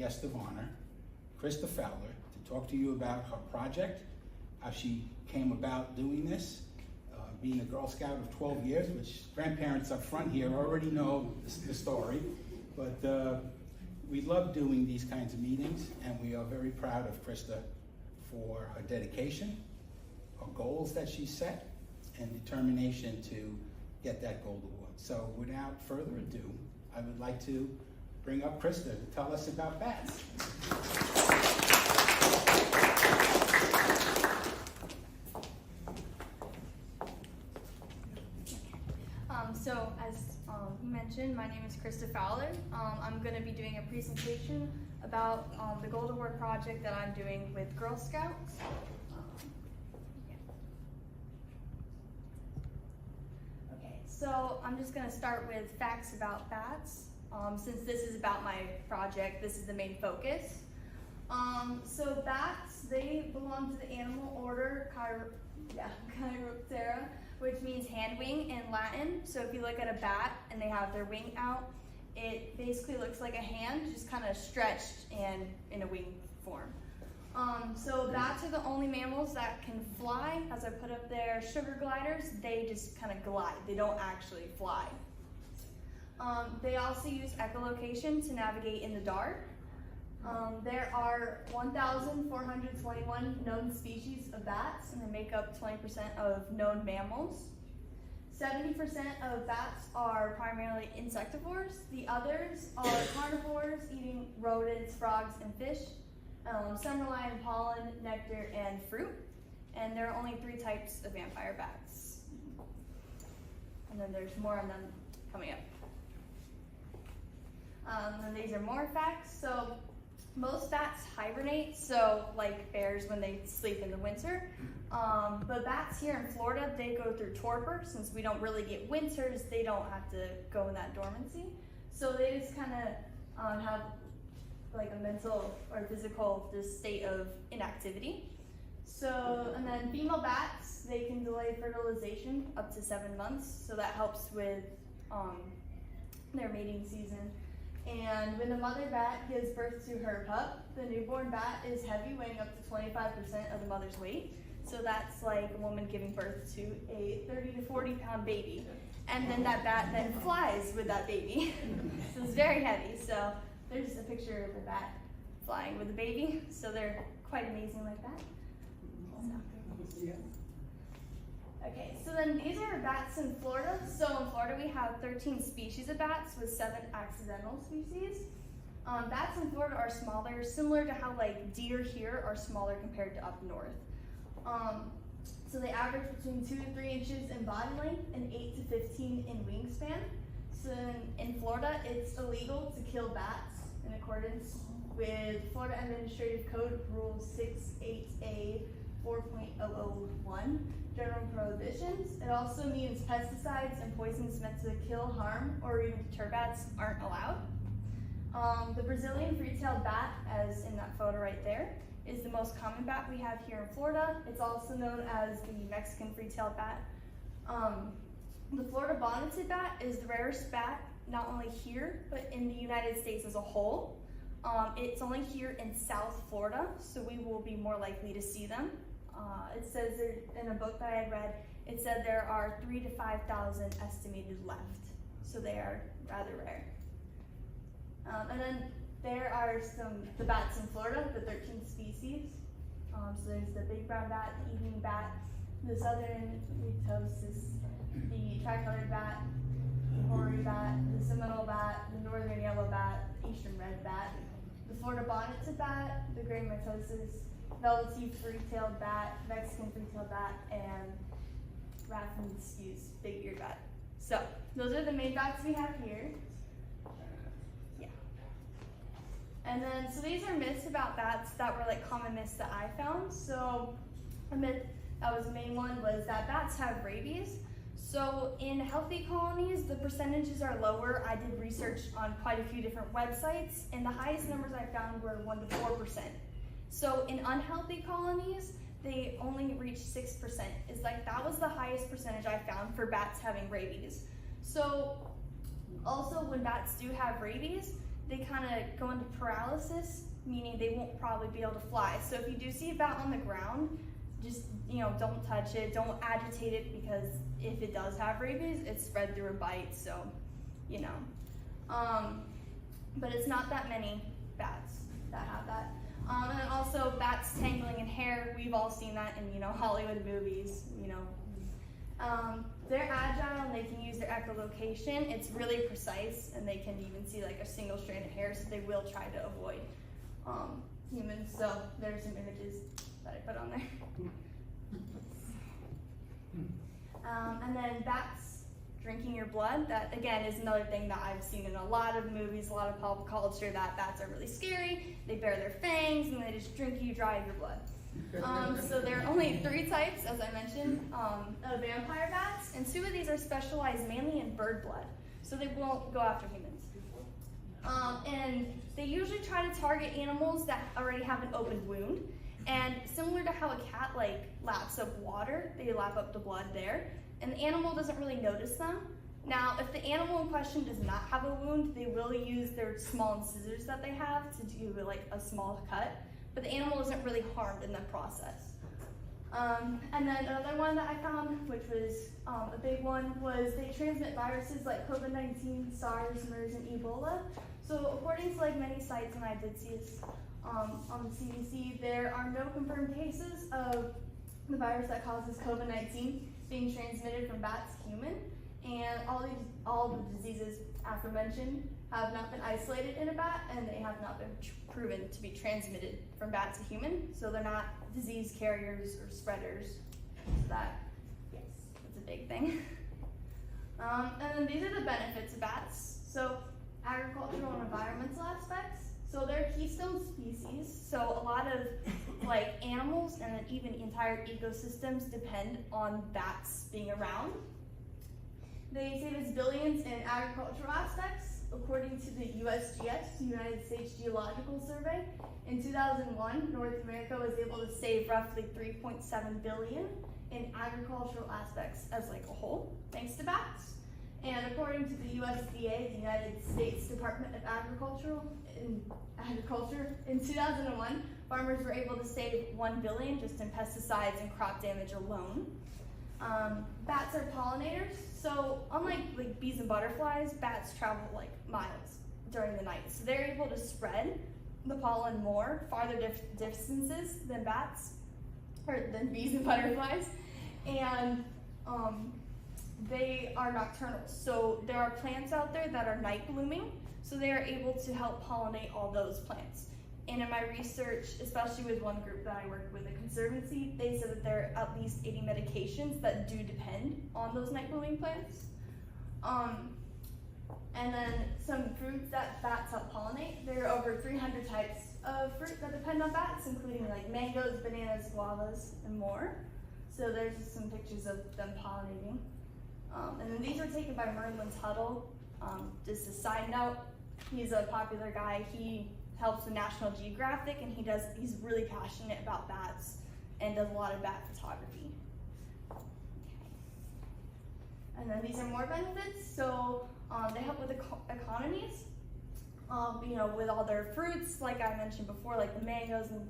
guest of honor, Krysta Fowler, to talk to you about her project, how she came about doing this, being a Girl Scout of 12 years, which grandparents up front here already know the story, but we love doing these kinds of meetings, and we are very proud of Krysta for her dedication, her goals that she set, and determination to get that gold award. So without further ado, I would like to bring up Krysta to tell us about bats. So as you mentioned, my name is Krysta Fowler. I'm going to be doing a presentation about the Gold Award project that I'm doing with Girl Scouts. Okay, so I'm just going to start with facts about bats. Since this is about my project, this is the main focus. So bats, they belong to the animal order Chiroptera, which means hand wing in Latin. So if you look at a bat and they have their wing out, it basically looks like a hand, just kind of stretched and in a wing form. So bats are the only mammals that can fly. As I put up there, sugar gliders, they just kind of glide. They don't actually fly. They also use echolocation to navigate in the dark. There are 1,421 known species of bats, and they make up 20% of known mammals. 70% of bats are primarily insectivores. The others are carnivores, eating rodents, frogs, and fish. Some rely on pollen, nectar, and fruit. And there are only 3 types of vampire bats. And then there's more on them coming up. And these are more facts. So most bats hibernate, so like bears when they sleep in the winter. But bats here in Florida, they go through torpor. Since we don't really get winters, they don't have to go in that dormancy. So they just kind of have like a mental or physical just state of inactivity. So, and then female bats, they can delay fertilization up to 7 months. So that helps with their mating season. And when the mother bat gives birth to her pup, the newborn bat is heavy, weighing up to 25% of the mother's weight. So that's like a woman giving birth to a 30 to 40 pound baby. And then that bat then flies with that baby. So it's very heavy. So there's just a picture of a bat flying with a baby. So they're quite amazing like that. Okay, so then these are bats in Florida. So in Florida we have 13 species of bats with 7 accidental species. Bats in Florida are smaller, similar to how like deer here are smaller compared to up north. So they average between 2 to 3 inches in body length and 8 to 15 in wingspan. So in Florida, it's illegal to kill bats in accordance with Florida Administrative Code Rule 68A 4.001. General prohibitions. It also means pesticides and poisons meant to kill, harm, or even deter bats aren't allowed. The Brazilian free-tailed bat, as in that photo right there, is the most common bat we have here in Florida. It's also known as the Mexican free-tailed bat. The Florida bonneted bat is the rarest bat, not only here, but in the United States as a whole. It's only here in South Florida, so we will be more likely to see them. It says there, in a book that I had read, it said there are 3,000 to 5,000 estimated left. So they are rather rare. And then there are the bats in Florida, the 13 species. So there's the big brown bat, the evening bat, the southern Rhetosis, the tricolored bat, the hoary bat, the Seminole bat, the northern yellow bat, the eastern red bat, the Florida bonneted bat, the gray mitosis, velvety free-tailed bat, Mexican free-tailed bat, and Raffenske's big-eared bat. So those are the main bats we have here. Yeah. And then, so these are myths about bats that were like common myths that I found. So a myth that was the main one was that bats have rabies. So in healthy colonies, the percentages are lower. I did research on quite a few different websites, and the highest numbers I found were 1 to 4%. So in unhealthy colonies, they only reach 6%. It's like that was the highest percentage I found for bats having rabies. So also when bats do have rabies, they kind of go into paralysis, meaning they won't probably be able to fly. So if you do see a bat on the ground, just, don't touch it, don't agitate it, because if it does have rabies, it's spread through a bite, so, but it's not that many bats that have that. And then also bats tangling in hair, we've all seen that in, Hollywood movies, They're agile and they can use their echolocation. It's really precise, and they can even see like a single strand of hair, so they will try to avoid humans. So there's some images that I put on there. And then bats drinking your blood. That again is another thing that I've seen in a lot of movies, a lot of pop culture, that bats are really scary. They bare their fangs and they just drink you dry of your blood. So there are only 3 types, as I mentioned, of vampire bats, and 2 of these are specialized mainly in bird blood, so they won't go after humans. And they usually try to target animals that already have an open wound, and similar to how a cat laps up water, they lap up the blood there, and the animal doesn't really notice them. Now, if the animal in question does not have a wound, they will use their small scissors that they have to do a small cut, but the animal isn't really harmed in that process. And then another one that I found, which was a big one, was they transmit viruses like COVID-19, SARS, MERS, and Ebola. So according to many sites, and I did see this on the CDC, there are no confirmed cases of the virus that causes COVID-19 being transmitted from bats to human, and all the diseases aforementioned have not been isolated in a bat, and they have not been proven to be transmitted from bat to human, so they're not disease carriers or spreaders. So that's a big thing. And then these are the benefits of bats. So agricultural and environmental aspects. So they're keystone species, so a lot of animals and then even entire ecosystems depend on bats being around. They save us billions in agricultural aspects. According to the USGS, United States Geological Survey, in 2001, North America was able to save roughly $3.7 billion in agricultural aspects as a whole, thanks to bats. And according to the USDA, the United States Department of Agriculture, in 2001, farmers were able to save $1 billion just in pesticides and crop damage alone. Bats are pollinators, so unlike bees and butterflies, bats travel miles during the night. So they're able to spread the pollen farther distances than bees and butterflies. And they are nocturnal. So there are plants out there that are night blooming, so they are able to help pollinate all those plants. And in my research, especially with one group that I worked with, a conservancy, they said that there are at least 80 medications that do depend on those night blooming plants. And then some fruits that bats help pollinate. There are over 300 types of fruit that depend on bats, including mangoes, bananas, guavas, and more. So there's just some pictures of them pollinating. And then these were taken by Merlin Tuttle. Just a side note, he's a popular guy. He helps the National Geographic, and he's really passionate about bats and does a lot of bat photography. Okay. And then these are more benefits. So they help with economies. With all their fruits, like I mentioned before, like the mangoes and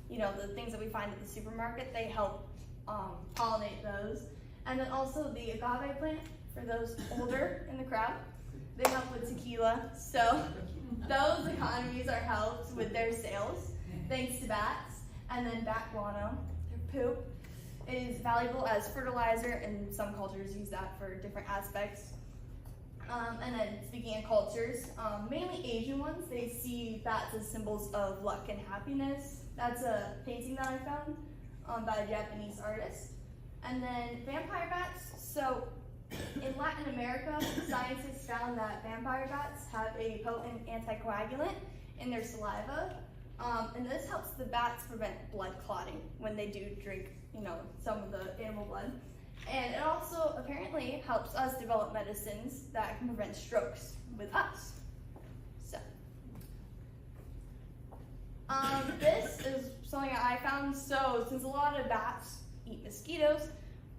the things that we find at the supermarket, they help pollinate those. And then also the agave plant, for those older in the crowd, they help with tequila. So those economies are helped with their sales thanks to bats. And then bat guano, their poop, is valuable as fertilizer, and some cultures use that for different aspects. And then speaking of cultures, mainly Asian ones, they see bats as symbols of luck and happiness. That's a painting that I found by a Japanese artist. And then vampire bats. So in Latin America, scientists found that vampire bats have a potent anticoagulant in their saliva. And this helps the bats prevent blood clotting when they do drink, some of the animal blood. And it also apparently helps us develop medicines that can prevent strokes with us. So, this is something that I found. So, since a lot of bats eat mosquitoes,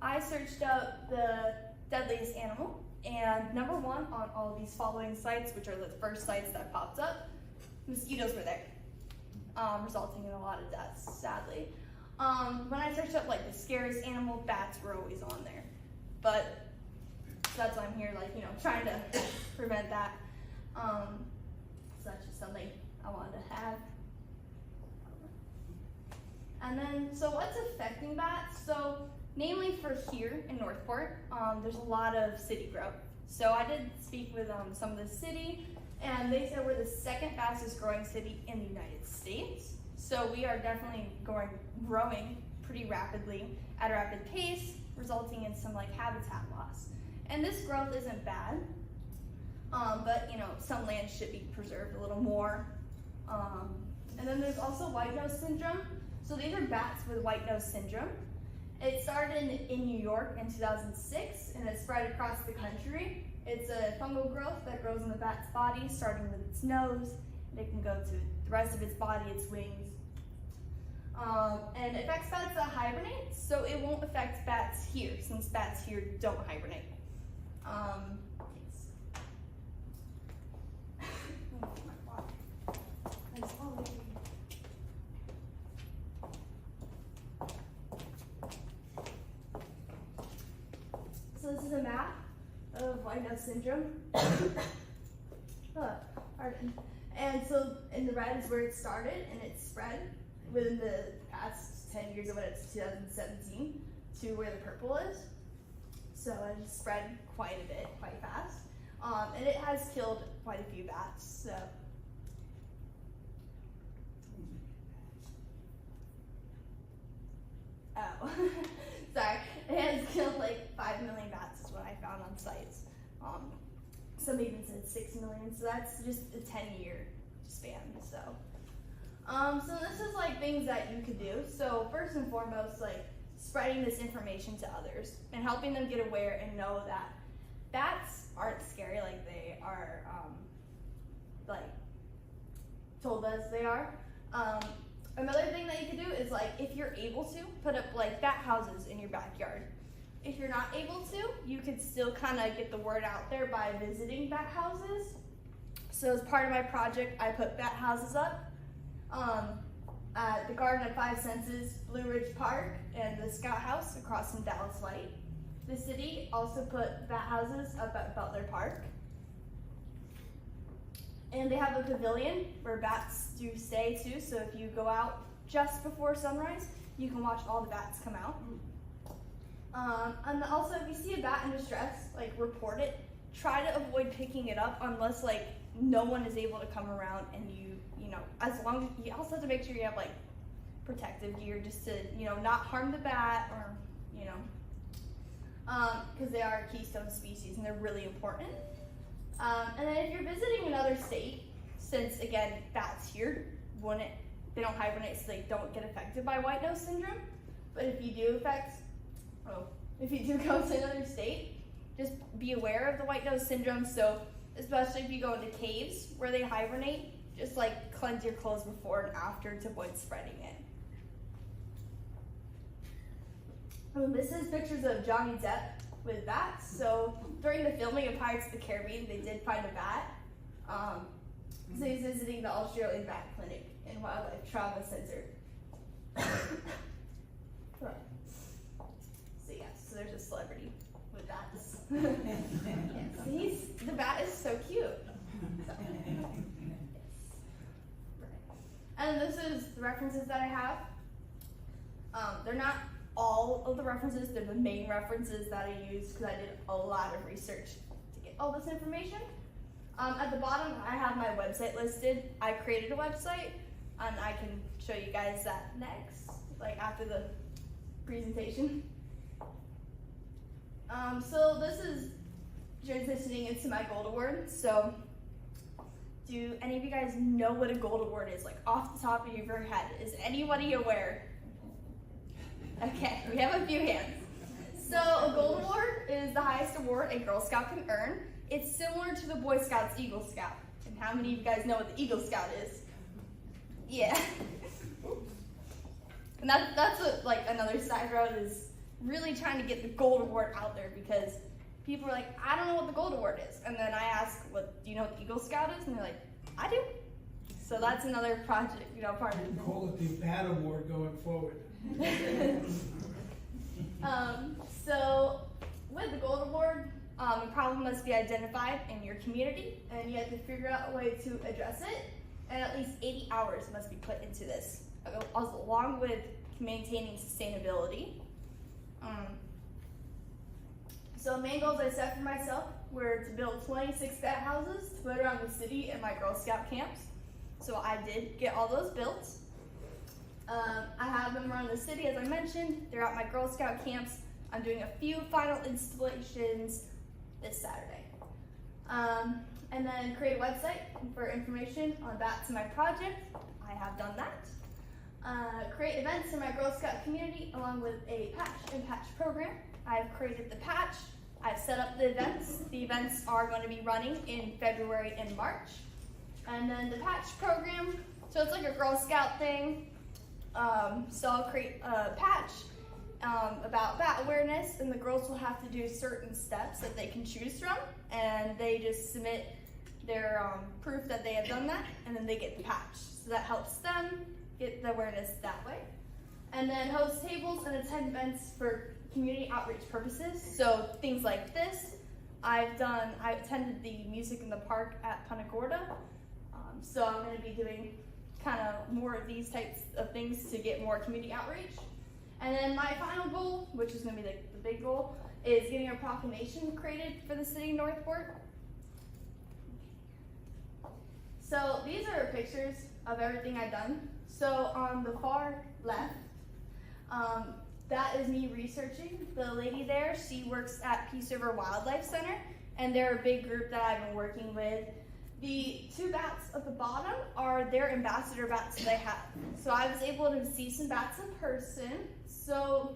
I searched up the deadliest animal, And number one on all of these following sites, which are the first sites that popped up, mosquitoes were there, resulting in a lot of deaths, sadly. When I searched up like the scariest animal, bats were always on there. But so that's why I'm here, like, trying to prevent that. So that's just something I wanted to have. And then, so what's affecting bats? So, namely for here in Northport, there's a lot of city growth. So I did speak with some of the city, and they said we're the second fastest growing city in the United States. So we are definitely growing pretty rapidly at a rapid pace, resulting in some like habitat loss. And this growth isn't bad, but some land should be preserved a little more. And then there's also white nose syndrome. So these are bats with white nose syndrome. It started in New York in 2006 and it spread across the country. It's a fungal growth that grows in the bat's body, starting with its nose, and it can go to the rest of its body, its wings. And it affects bats that hibernate, so it won't affect bats here, since bats here don't hibernate. So this is a map of white nose syndrome. Pardon. And so in the red is where it started, and it spread within the past 10 years of when it's 2017 to where the purple is. So it spread quite a bit, quite fast. And it has killed quite a few bats. So. Oh, sorry. It has killed like 5 million bats is what I found on sites. Some even said 6 million, so that's just a 10-year span. So this is like things that you could do. So first and foremost, like spreading this information to others and helping them get aware and know that bats aren't scary like they are like told us they are. Another thing that you could do is like if you're able to put up like bat houses in your backyard. If you're not able to, you could still kind of get the word out there by visiting bat houses. So as part of my project, I put bat houses up at the Garden of Five Senses, Blue Ridge Park, and the Scout House across from Dallas Light. The city also put bat houses up at Butler Park. And they have a pavilion where bats do stay too, so if you go out just before sunrise, you can watch all the bats come out. And also, if you see a bat in distress, like report it. Try to avoid picking it up unless like no one is able to come around, and as long as you also have to make sure you have like protective gear just to not harm the bat or because they are a keystone species and they're really important. And then if you're visiting another state, since again bats here they don't hibernate, so they don't get affected by white nose syndrome. But if you do go to another state, just be aware of the white nose syndrome. So especially if you go into caves where they hibernate, just like cleanse your clothes before and after to avoid spreading it. This is pictures of Johnny Depp with bats. So during the filming of Pirates of the Caribbean, they did find a bat. So he's visiting the Australian Bat Clinic and Wildlife Trauma Center. So there's a celebrity with bats. Yes, the bat is so cute. So, yes. And this is the references that I have. They're not all of the references, they're the main references that I used because I did a lot of research to get all this information. At the bottom, I have my website listed. I created a website, and I can show you guys that next, like after the presentation. So this is transitioning into my gold award. So do any of you guys know what a gold award is? Like off the top of your head, is anybody aware? Okay, we have a few hands. So a gold award is the highest award a Girl Scout can earn. It's similar to the Boy Scouts Eagle Scout. And how many of you guys know what the Eagle Scout is? Yeah. And that's what, like another side road is really trying to get the gold award out there because people are like, I don't know what the Gold Award is. And then I ask, do you know what the Eagle Scout is? And they're like, I do. So that's another project, part of it. Call it the Bat Award going forward. So with the Gold Award, a problem must be identified in your community, and you have to figure out a way to address it, and at least 80 hours must be put into this, along with maintaining sustainability. So main goals I set for myself were to build 26 bat houses to put around the city and my Girl Scout camps. So I did get all those built. I have them around the city, as I mentioned. They're at my Girl Scout camps. I'm doing a few final installations this Saturday. And then create a website for information on bats in my project. I have done that. Create events in my Girl Scout community along with a patch and patch program. I've created the patch. I've set up the events. The events are going to be running in February and March. And then the patch program, so it's like a Girl Scout thing. So I'll create a patch about bat awareness, and the girls will have to do certain steps that they can choose from, and they just submit their proof that they have done that, and then they get the patch. So that helps them get the awareness that way. And then host tables and attend events for community outreach purposes. So things like this, I attended the Music in the Park at Punta Gorda. So I'm going to be doing kind of more of these types of things to get more community outreach. And then my final goal, which is going to be the big goal, is getting a proclamation created for the city of Northport. So these are pictures of everything I've done. So on the far left, that is me researching. The lady there, she works at Peace River Wildlife Center, and they're a big group that I've been working with. The two bats at the bottom are their ambassador bats they have. So I was able to see some bats in person. So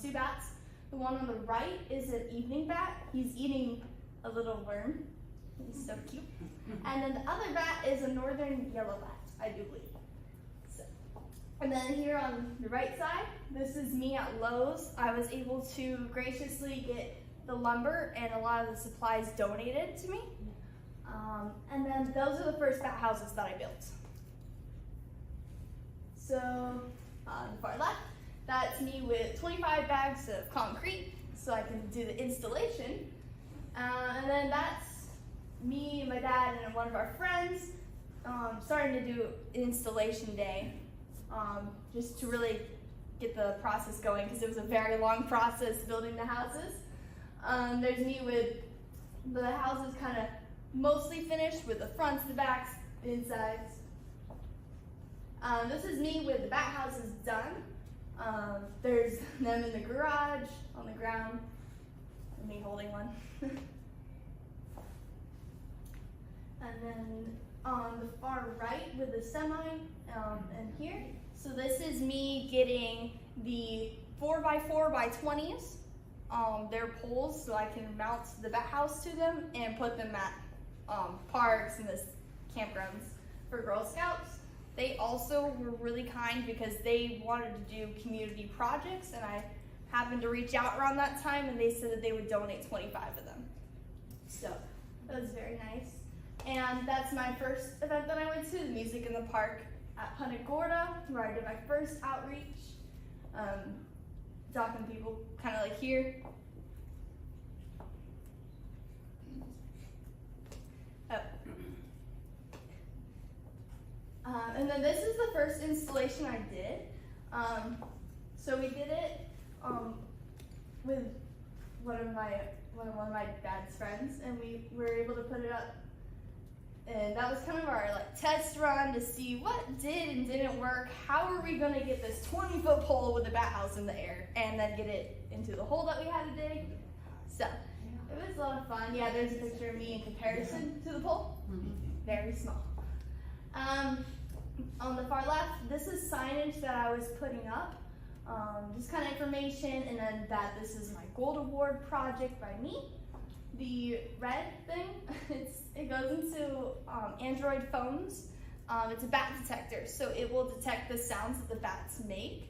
two bats. The one on the right is an evening bat. He's eating a little worm. He's so cute. And then the other bat is a northern yellow bat, I do believe. So, and then here on the right side, this is me at Lowe's. I was able to graciously get the lumber and a lot of the supplies donated to me. And then those are the first bat houses that I built. So on the far left, that's me with 25 bags of concrete so I can do the installation. And then that's me, my dad, and one of our friends starting to do installation day just to really get the process going, because it was a very long process building the houses. There's me with the houses kind of mostly finished with the fronts, the backs, the insides. This is me with the bat houses done. There's them in the garage, on the ground, and me holding one. And then on the far right with the semi, and here. So this is me getting the 4x4x20s. They're poles, so I can mount the bat house to them and put them at parks and the campgrounds for Girl Scouts. They also were really kind because they wanted to do community projects, and I happened to reach out around that time, and they said that they would donate 25 of them. So that was very nice. And that's my first event that I went to, the Music in the Park at Punta Gorda, where I did my first outreach, talking to people kind of like here. And then this is the first installation I did. So we did it with one of my dad's friends, and we were able to put it up. And that was kind of our test run to see what did and didn't work. How are we going to get this 20-foot pole with the bat house in the air and then get it into the hole that we had to dig? So it was a lot of fun. Yeah, there's a picture of me in comparison to the pole. Very small. On the far left, this is signage that I was putting up. Just kind of information, and then that this is my Gold Award project by me. The red thing, it goes into Android phones. It's a bat detector, so it will detect the sounds that the bats make.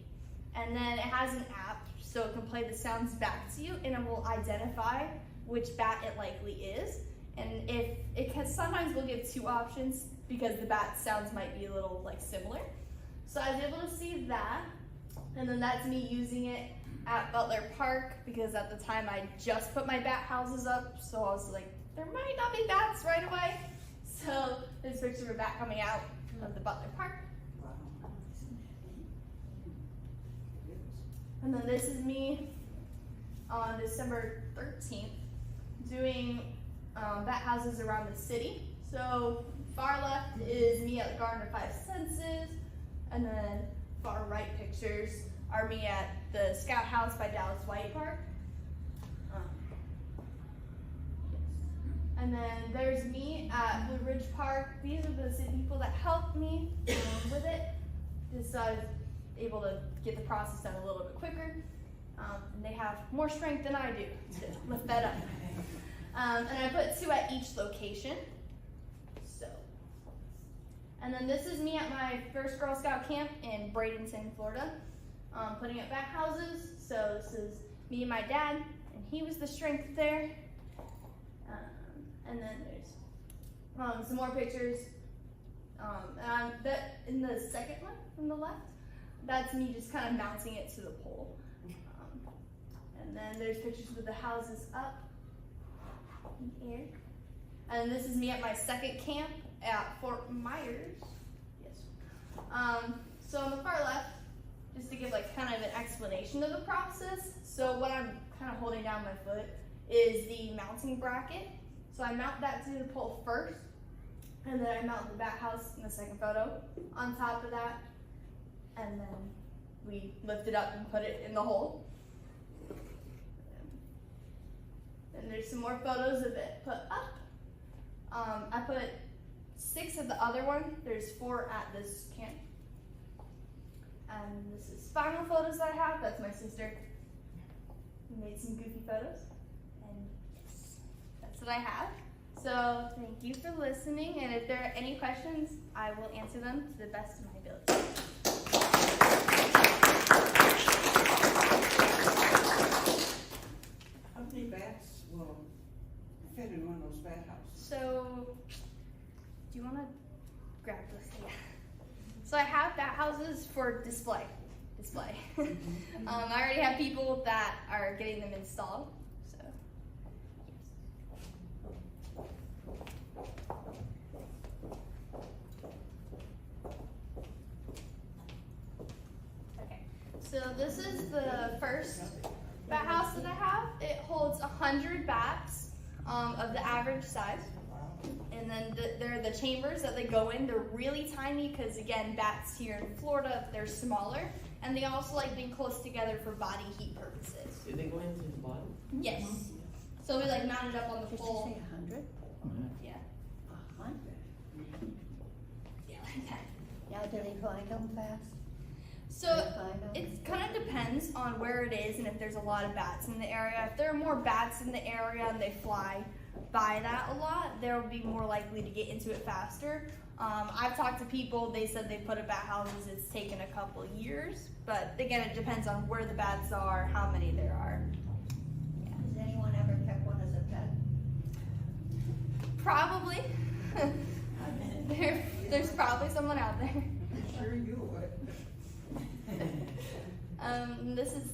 And then it has an app, so it can play the sounds back to you, and it will identify which bat it likely is. And if it can, sometimes we'll give 2 options because the bat sounds might be a little like similar. So I was able to see that, and then that's me using it at Butler Park because at the time I just put my bat houses up, so I was like, there might not be bats right away. So there's a picture of a bat coming out of the Butler Park. And then this is me on December 13th doing bat houses around the city. So far left is me at the Garden of 5 Senses, and then far right pictures are me at the Scout House by Dallas White Park. And then there's me at Blue Ridge Park. These are the city people that helped me with it, just so I was able to get the process done a little bit quicker. And they have more strength than I do to lift that up. And I put 2 at each location. So, and then this is me at my first Girl Scout camp in Bradenton, Florida, putting up bat houses. So this is me and my dad, and he was the strength there. And then there's some more pictures. And in the second one from the left, that's me just kind of mounting it to the pole. And then there's pictures with the houses up in here. And this is me at my second camp at Fort Myers. Yes. So on the far left, just to give like kind of an explanation of the process. So what I'm kind of holding down my foot is the mounting bracket. So I mount that to the pole first, and then I mount the bat house in the second photo on top of that, and then we lift it up and put it in the hole. And there's some more photos of it put up. I put 6 at the other one. There's 4 at this camp. And this is final photos that I have. That's my sister. We made some goofy photos. And yes, that's what I have. So thank you for listening. And if there are any questions, I will answer them to the best of my ability. How many bats will fit in one of those bat houses? So, do you want to grab this? Yeah. So I have bat houses for display. I already have people that are getting them installed. So, okay. So this is the first bat house that I have. It holds 100 bats of the average size. And then they're the chambers that they go in. They're really tiny because, again, bats here in Florida, they're smaller. And they also like being close together for body heat purposes. Did they go into the bottom? Yes. So we like mount it up on the pole. Did you say 100? Yeah. 100? Yeah, like that. Now, do they find them fast? So it kind of depends on where it is and if there's a lot of bats in the area. If there are more bats in the area and they fly by that a lot, they'll be more likely to get into it faster. I've talked to people, they said they put up bat houses, it's taken a couple years, but again, it depends on where the bats are, how many there are. Yeah. Has anyone ever kept one as a pet? Probably. There's probably someone out there. Sure you would. This is,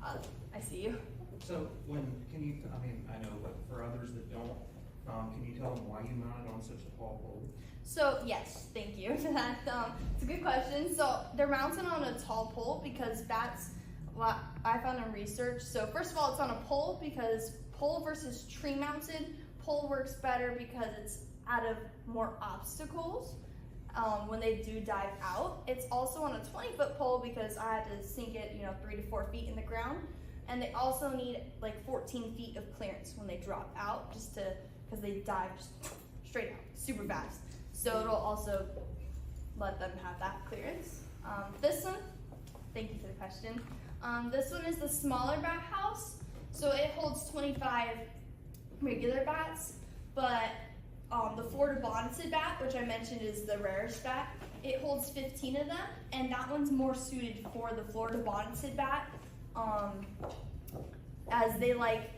I see you. So can you, I know, but for others that don't, can you tell them why you mounted on such a tall pole? So yes, thank you for that. It's a good question. So they're mounted on a tall pole because bats, what I found in research, so first of all, it's on a pole because pole versus tree mounted, pole works better because it's out of more obstacles when they do dive out. It's also on a 20-foot pole because I had to sink it, 3 to 4 feet in the ground. And they also need like 14 feet of clearance when they drop out, because they dive just straight out, super fast. So it'll also let them have that clearance. This one, thank you for the question. This one is the smaller bat house. So it holds 25 regular bats, but the Florida bonneted bat, which I mentioned is the rarest bat, it holds 15 of them, and that one's more suited for the Florida bonneted bat. As they like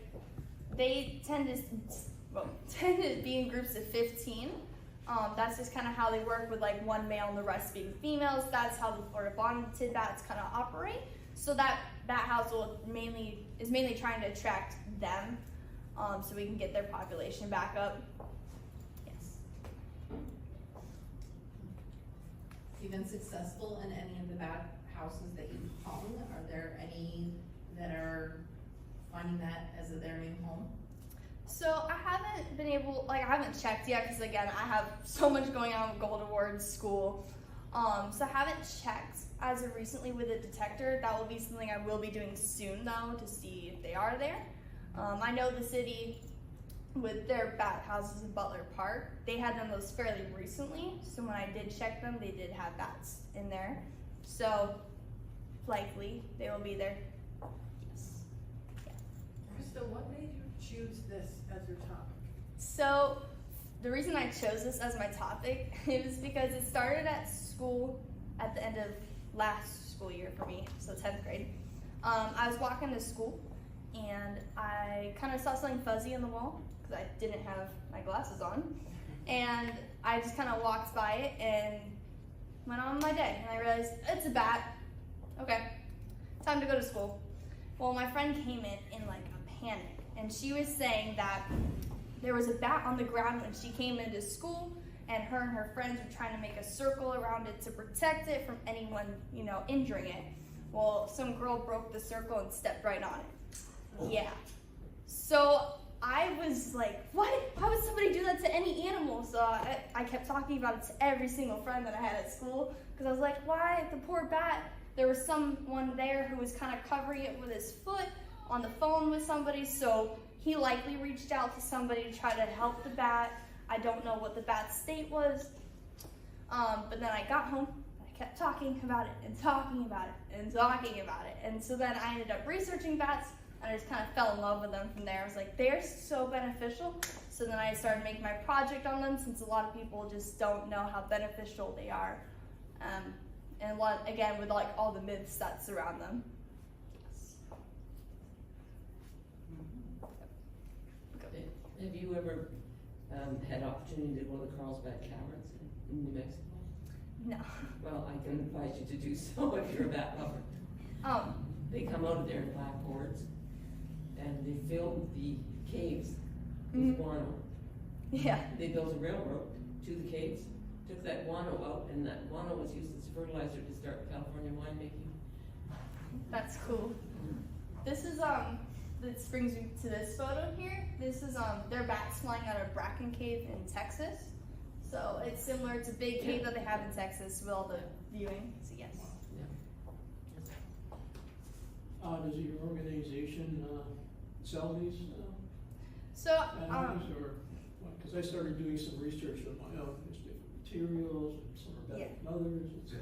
they tend to be in groups of 15. That's just kind of how they work, with like one male and the rest being females. That's how the Florida bonded bats kind of operate. So that bat house is mainly trying to attract them, so we can get their population back up. Yes. Have you been successful in any of the bat houses that you've hung? Are there any that are finding that as their new home? So I haven't been able, I haven't checked yet, because again, I have so much going on with Gold Awards, school. So I haven't checked as of recently with a detector. That will be something I will be doing soon though, to see if they are there. I know the city, with their bat houses in Butler Park, they had done those fairly recently. So when I did check them, they did have bats in there. So likely they will be there. Yes. Yeah. Krysta, what made you choose this as your topic? So the reason I chose this as my topic is because it started at school at the end of last school year for me, so 10th grade. I was walking to school and I kind of saw something fuzzy on the wall because I didn't have my glasses on, and I just kind of walked by it and went on my day, and I realized it's a bat. Okay, time to go to school. Well, my friend came in like a panic, and she was saying that there was a bat on the ground when she came into school, and her friends were trying to make a circle around it to protect it from anyone, injuring it. Well, some girl broke the circle and stepped right on it. Yeah. So I was like, what? Why would somebody do that to any animal? So I kept talking about it to every single friend that I had at school, because I was like, why? The poor bat. There was someone there who was kind of covering it with his foot on the phone with somebody, so he likely reached out to somebody to try to help the bat. I don't know what the bat's state was, but then I got home, I kept talking about it and talking about it and talking about it, and so then I ended up researching bats, and I just kind of fell in love with them from there. I was like, they're so beneficial. So then I started making my project on them, since a lot of people just don't know how beneficial they are, and again, with like all the myths that surround them. Have you ever had opportunity to go to the Carlsbad Caverns in New Mexico? No. Well, I can advise you to do so if you're a bat lover. They come out of there in black hordes, and they fill the caves with guano. Yeah. They built a railroad to the caves, took that guano out, and that guano was used as fertilizer to start California winemaking. That's cool. This is this brings me to this photo here. This is their bats flying out of Bracken Cave in Texas. So it's similar. It's a big cave that they have in Texas with all the viewing. So yes. Does your organization sell these So animals, or what? Because I started doing some research on my own. There's different materials, and some are better than others, etc.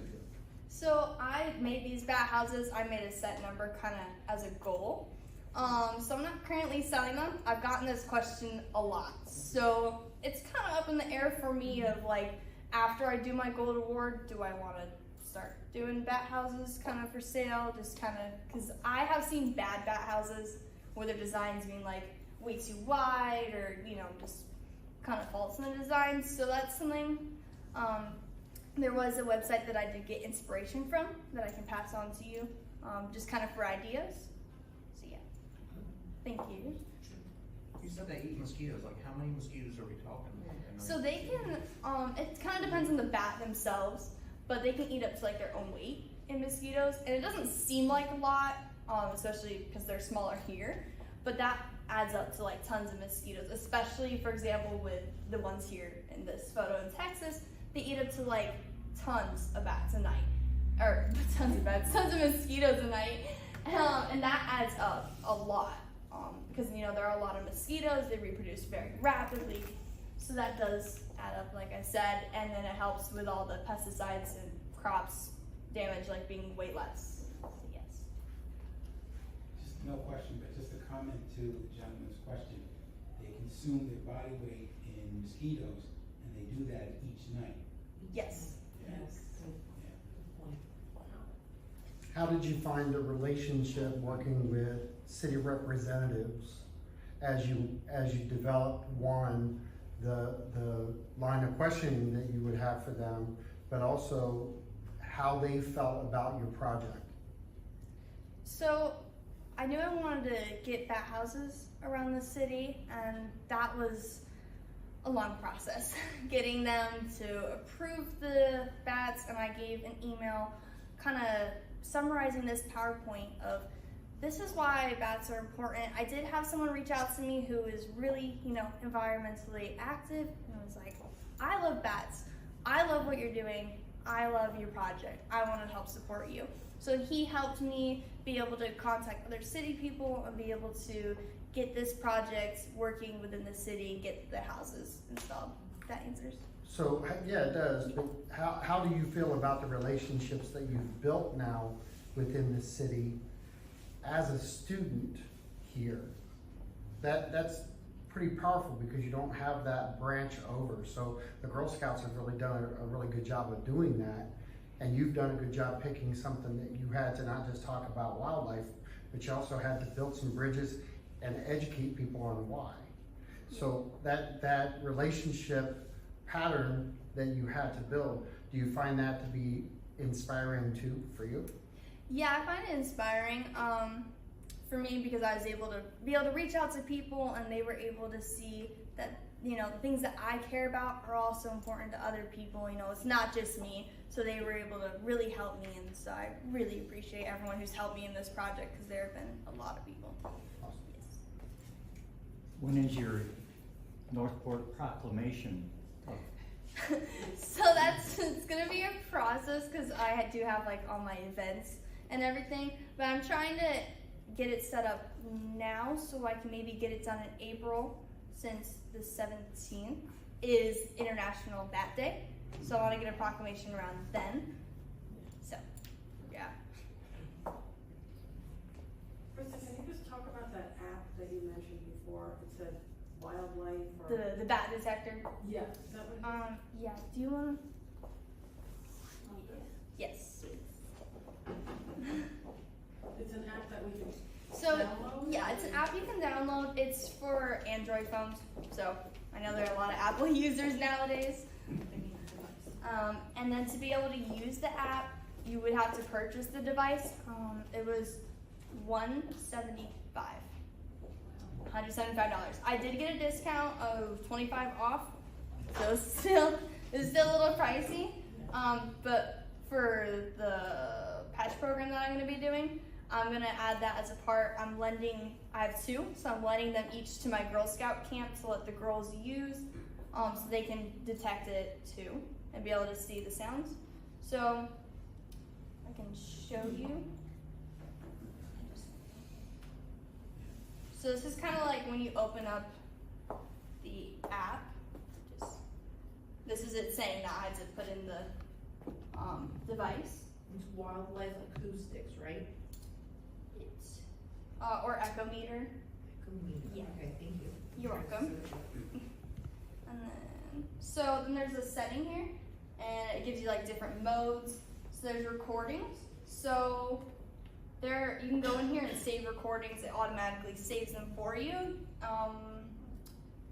So I made these bat houses. I made a set number kind of as a goal. So I'm not currently selling them. I've gotten this question a lot. So it's kind of up in the air for me of like, after I do my gold award, do I want to start doing bat houses kind of for sale? Just kind of, because I have seen bad bat houses where their designs being like way too wide, or, just kind of faults in the design. So that's something. There was a website that I did get inspiration from that I can pass on to you, just kind of for ideas. So yeah, thank you. You said they eat mosquitoes. Like, how many mosquitoes are we talking? So they can, it kind of depends on the bat themselves, but they can eat up to like their own weight in mosquitoes, and it doesn't seem like a lot, especially because they're smaller here, but that adds up to like tons of mosquitoes, especially for example with the ones here in this photo in Texas. They eat up to like tons of bats a night, or tons of mosquitoes a night, and that adds up a lot, because there are a lot of mosquitoes. They reproduce very rapidly, so that does add up, like I said, and then it helps with all the pesticides and crops damage, like being way less. So yes. Just no question, but just a comment to the gentleman's question. They consume their body weight in mosquitoes, and they do that each night. Yes. Yes. How did you find the relationship working with city representatives as you developed one, the line of questioning that you would have for them, but also how they felt about your project. So I knew I wanted to get bat houses around the city, and that was a long process getting them to approve the bats. And I gave an email kind of summarizing this PowerPoint of this is why bats are important. I did have someone reach out to me who is really, environmentally active, and was like, I love bats. I love what you're doing. I love your project. I want to help support you. So he helped me be able to contact other city people and be able to get this project working within the city and get the houses installed. That answers. So, yeah, it does, but how do you feel about the relationships that you've built now within the city as a student here? That's pretty powerful because you don't have that branch over. So the Girl Scouts have really done a really good job of doing that. And you've done a good job picking something that you had to not just talk about wildlife, but you also had to build some bridges and educate people on why. So that relationship pattern that you had to build, do you find that to be inspiring too for you? Yeah, I find it inspiring for me because I was able to reach out to people, and they were able to see that the things that I care about are also important to other people. It's not just me. So they were able to really help me, and so I really appreciate everyone who's helped me in this project because there have been a lot of people. Yes. When is your Northport proclamation? So it's gonna be a process because I do have all my events and everything, but I'm trying to get it set up now so I can maybe get it done in April, since the 17th is International Bat Day. So I want to get a proclamation around then. So, yeah. Krysta, can you just talk about that app that you mentioned before? It said wildlife or... The bat detector. Yeah, is that what Yeah. Do you want? Yes. it's an app that we can So download? yeah, it's an app you can download. It's for Android phones. So I know there are a lot of Apple users nowadays. And then to be able to use the app, you would have to purchase the device. It was $175. I did get a discount of 25 off, so it's still a little pricey. But for the patch program that I'm going to be doing, I'm going to add that as a part. I have two, so I'm lending them each to my Girl Scout camp to let the girls use, so they can detect it too and be able to see the sounds. So I can show you. So this is kind of like when you open up the app. This is it saying that I had to put in the device. It's wildlife acoustics, right? It's or echo meter. Yeah. Okay, thank you. You're welcome. And then there's a setting here, and it gives you different modes. So there's recordings. So you can go in here and save recordings. It automatically saves them for you.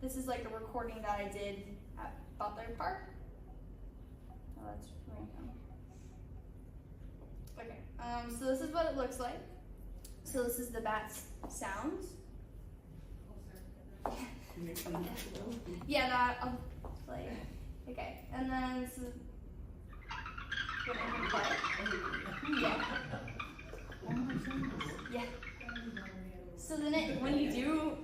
This is a recording that I did at Butler Park. Oh, that's random. Okay, so this is what it looks like. So this is the bat's sounds. Yeah, I'll play. Okay, and then this is what I can play. Yeah. Yeah. So then when you do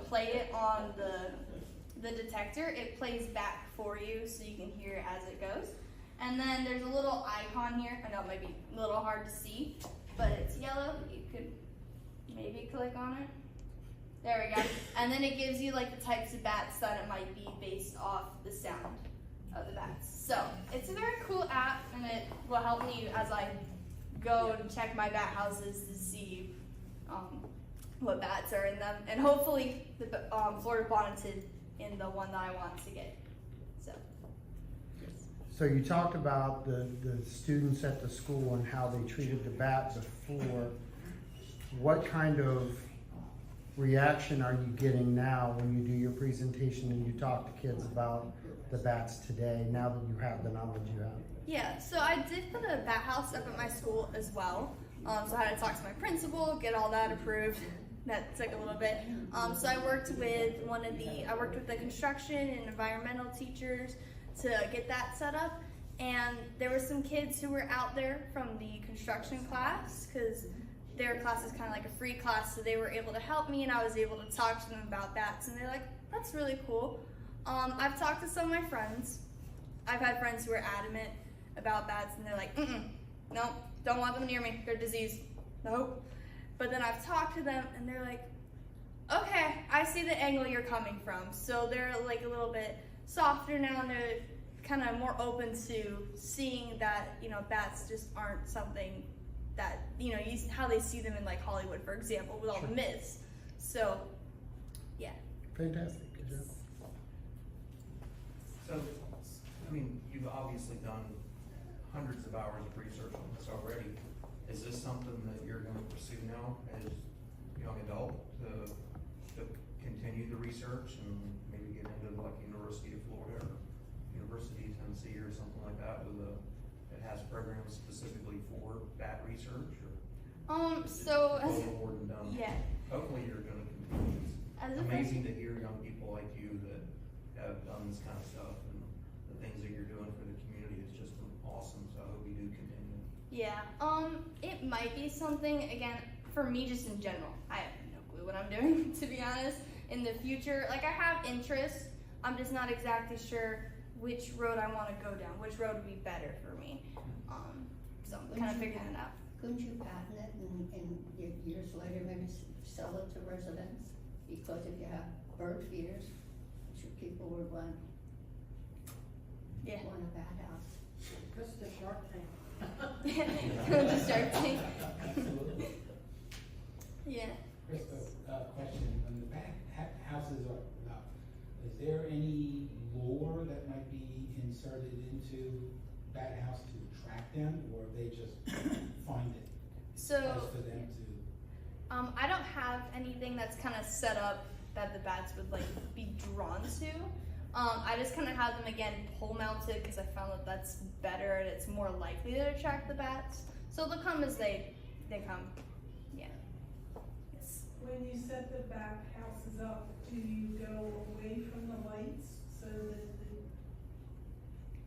play it on the detector, it plays back for you so you can hear it as it goes. And then there's a little icon here. I know it might be a little hard to see, but it's yellow. You could maybe click on it. There we go. And then it gives you the types of bats that it might be based off the sound of the bats. So it's a very cool app, and it will help me as I go and check my bat houses to see what bats are in them, and hopefully the Florida bonneted in the one that I want to get. So you talked about the students at the school and how they treated the bat before. What kind of reaction are you getting now when you do your presentation and you talk to kids about the bats today, now that you have the knowledge you have? Yeah, so I did put a bat house up at my school as well. So I had to talk to my principal, get all that approved. That took a little bit. So I worked with the construction and environmental teachers to get that set up. And there were some kids who were out there from the construction class, because their class is kind of like a free class, so they were able to help me, and I was able to talk to them about bats, and they're like, that's really cool. I've talked to some of my friends. I've had friends who are adamant about bats, and they're like, no, don't want them near me, they're diseased, nope. But then I've talked to them, and they're like, okay, I see the angle you're coming from. So they're like a little bit softer now, and they're kind of more open to seeing that, bats just aren't something that, how they see them in like Hollywood, for example, with all the myths. So, yeah. Fantastic, good job. So, I mean, you've obviously done hundreds of hours of research on this already. Is this something that you're going to pursue now as a young adult to continue the research and maybe get into like University of Florida or University of Tennessee or something like that that has programs specifically for bat research? Or So a little more than done? Yeah. Hopefully you're going to continue. It's amazing to hear young people like you that have done this kind of stuff, and the things that you're doing for the community is just awesome. So I hope you do continue. Yeah, it might be something, again, for me just in general. I have no clue what I'm doing, to be honest. In the future, like I have interest, I'm just not exactly sure which road I want to go down, which road would be better for me. So I'm kind of figuring it out. Couldn't you patent it and years later maybe sell it to residents? Because if you have bird feeders, people would want a bat house. Krista Shark Tank. Just Shark Tank. Absolutely. Yeah. Krista, question, when the bat houses are up, is there any lure that might be inserted into bat house to attract them, or they just find it? So, Just for them to. I don't have anything that's kind of set up that the bats would like be drawn to. I just kind of have them again pole mounted because I found that that's better and it's more likely to attract the bats. So they'll come as they come. Yeah. Yes. When you set the back houses up, do you go away from the lights so that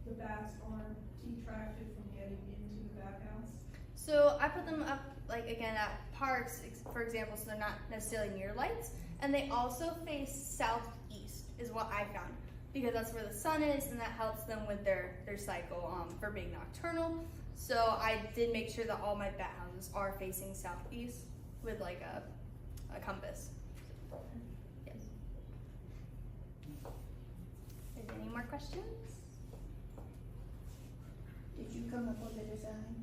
the bats aren't detracted from getting into the back house? So I put them up like again at parks, for example, so they're not necessarily near lights, and they also face southeast is what I found, because that's where the sun is, and that helps them with their cycle for being nocturnal. So I did make sure that all my bat houses are facing southeast with like a compass. Yes. Is there any more questions? Did you come up with a design?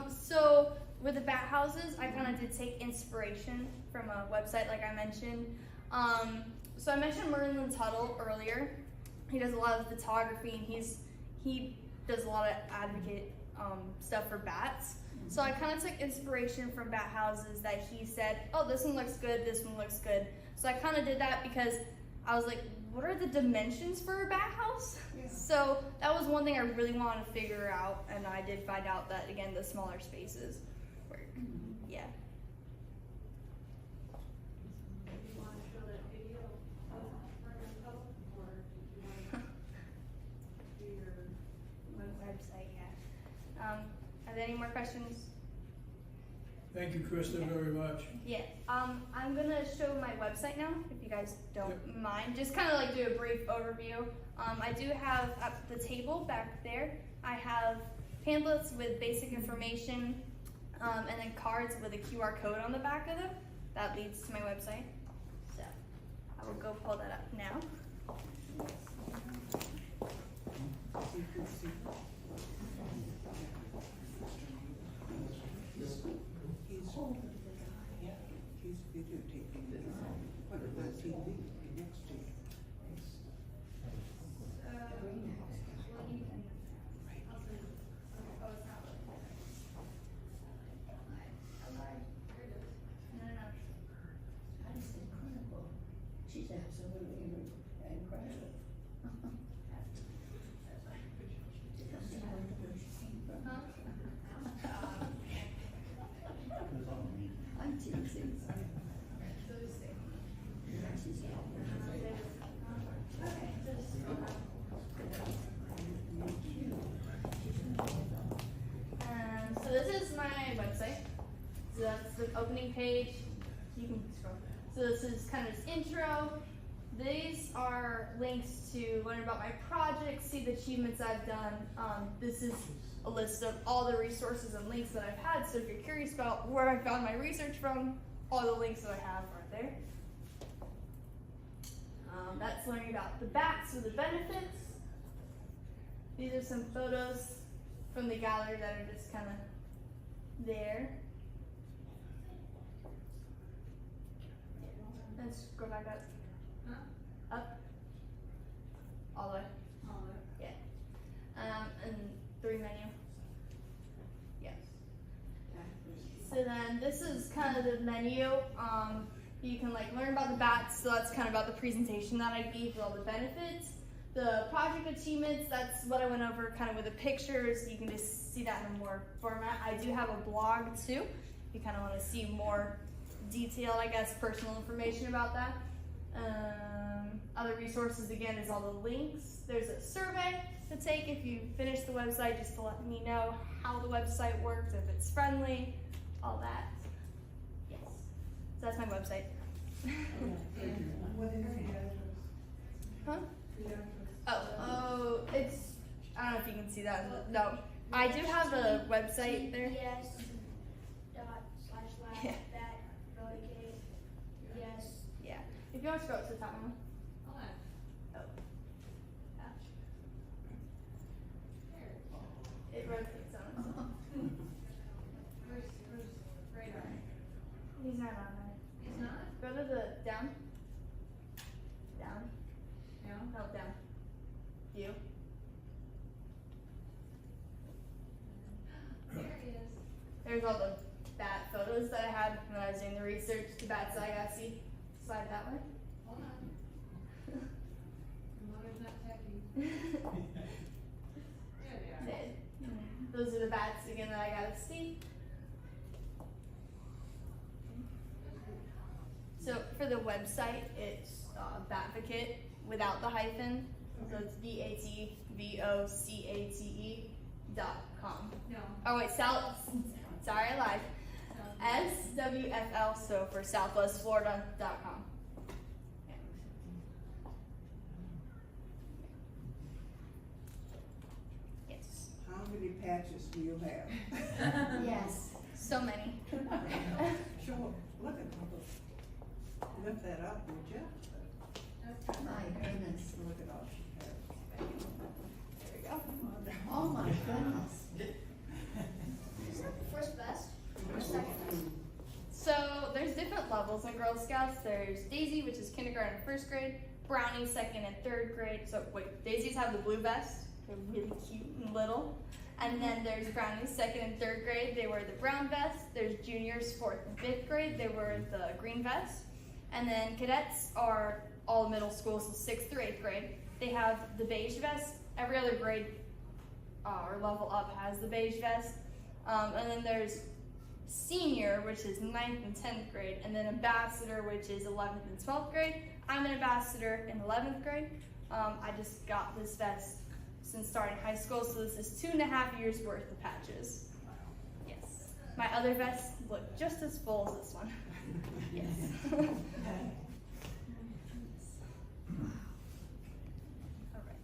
So with the bat houses, I kind of did take inspiration from a website like I mentioned. So I mentioned Merlin Tuttle earlier. He does a lot of photography, and he does a lot of advocate stuff for bats. So I kind of took inspiration from bat houses that he said, oh, this one looks good, this one looks good. So I kind of did that because I was like, what are the dimensions for a bat house? Yeah. So that was one thing I really wanted to figure out, and I did find out that, again, the smaller spaces work. Yeah. You want to show that video of Merlin Tuttle, or do you want to do your Website, yeah. Are there any more questions? Thank you, Krista, very much. Yeah, I'm gonna show my website now, if you guys don't mind. Just kind of like do a brief overview. I do have at the table back there, I have pamphlets with basic information, and then cards with a QR code on the back of them. That leads to my website. So, I will go pull that up now. He's videotaping this. What about TV next to you? my website. So that's the opening page. You can scroll. So this is kind of this intro. These are links to learn about my projects, see the achievements I've done. This is a list of all the resources and links that I've had. So if you're curious about where I found my research from, all the links that I have are there. That's learning about the backs or the benefits. These are some photos from the gallery that are just kind of there. Let's go back up. Up. All the way. Yeah. And 3 menu. Yes. So then this is kind of the menu. You can like learn about the bats, so that's kind of about the presentation that I gave, all the benefits. The project achievements, that's what I went over kind of with the pictures. You can just see that in a more format. I do have a blog too. If you kind of want to see more detailed, I guess, personal information about that. Other resources, again, is all the links. There's a survey to take if you finish the website, just to let me know how the website works, if it's friendly, all that. Yes. So that's my website. What is the address? Huh? The address. Oh, it's, I don't know if you can see that. No, I do have a website there. Yes. Yeah. That relocate. Yes. Yeah. If you want to scroll up to the top one. Oh. It rotates on itself. Where's radar? He's not on there. He's not? Go to the down. Down. No. No, down. View. There he is. There's all the bat photos that I had when I was doing the research. The bats that I got to see. Slide that way. Hold on. Mother's not techie. There they are. Those are the bats again that I got to see. So for the website, it's Batvocate without the hyphen. So it's BATVOCATE.com. No. Oh wait, sorry, I lied. SWFL, so for southwestflorida.com. Yes. How many patches do you have? Yes. So many. Sure, look at all those. Lift that up, would you? My goodness. Look at all she has. There we go. Oh my goodness. First best. Or second. So there's different levels in Girl Scouts. There's Daisy, which is kindergarten and first grade. Brownie, second and third grade. So wait, Daisies have the blue vest. They're really cute and little. And then there's Brownies, second and third grade. They wear the brown vest. There's juniors, fourth and fifth grade. They wear the green vest. And then cadets are all middle school, so 6th through 8th grade. They have the beige vest. Every other grade or level up has the beige vest. And then there's senior, which is 9th and 10th grade, and then ambassador, which is 11th and 12th grade. I'm an ambassador in 11th grade. I just got this vest since starting high school, so this is 2.5 years worth of patches. Yes. My other vests look just as full as this one. Yes. All right.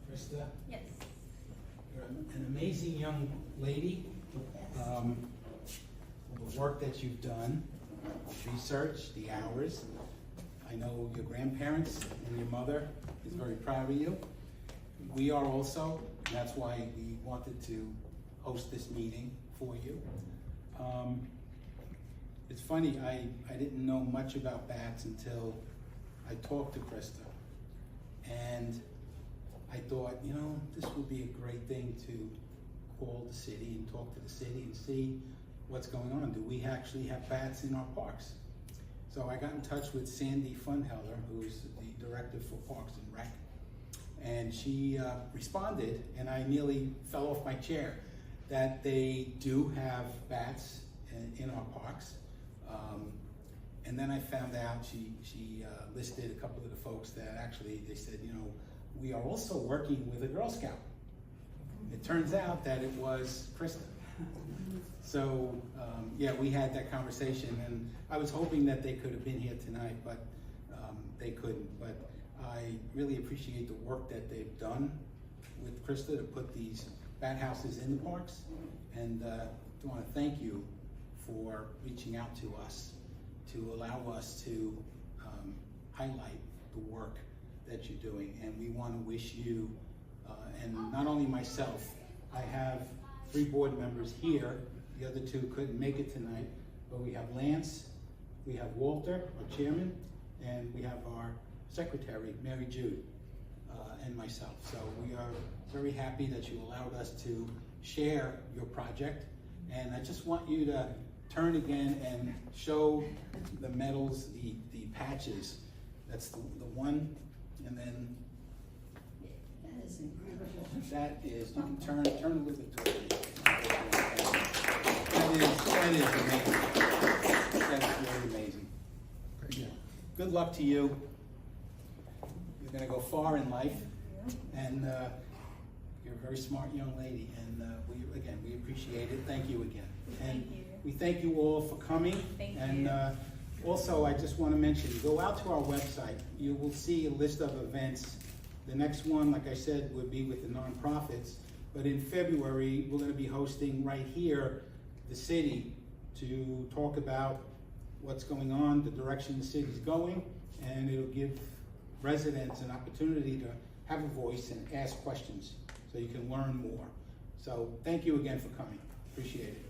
Krysta, Yes. you're an amazing young lady. The work that you've done, research, the hours. I know your grandparents and your mother is very proud of you. We are also, and that's why we wanted to host this meeting for you. It's funny, I didn't know much about bats until I talked to Krysta. And I thought, you know, this would be a great thing to call the city and talk to the city and see what's going on. Do we actually have bats in our parks? So I got in touch with Sandy Funheller, who's the director for Parks and Rec, and she responded, and I nearly fell off my chair, that they do have bats in our parks. And then I found out she listed a couple of the folks that actually, they said, you know, we are also working with a Girl Scout. It turns out that it was Krysta. So, yeah, we had that conversation, and I was hoping that they could have been here tonight, but they couldn't. But I really appreciate the work that they've done with Krysta to put these bat houses in the parks, and I want to thank you for reaching out to us to allow us to highlight the work that you're doing. And we want to wish you, and not only myself, I have 3 board members here. The other 2 couldn't make it tonight, but we have Lance, we have Walter, our chairman, and we have our secretary, Mary Jude, and myself. So we are very happy that you allowed us to share your project. And I just want you to turn again and show the medals, the patches. That's the one, and then That is incredible. that is, you can turn a little bit toward me. That is amazing. That's really amazing. Good luck to you. You're gonna go far in life, and you're a very smart young lady, and we appreciate it. Thank you again. And Thank you. we thank you all for coming. Thank and, you. Also, I just want to mention, go out to our website. You will see a list of events. The next one, like I said, would be with the nonprofits. But in February, we're going to be hosting right here, the city, to talk about what's going on, the direction the city's going, and it'll give residents an opportunity to have a voice and ask questions so you can learn more. So thank you again for coming. Appreciate it.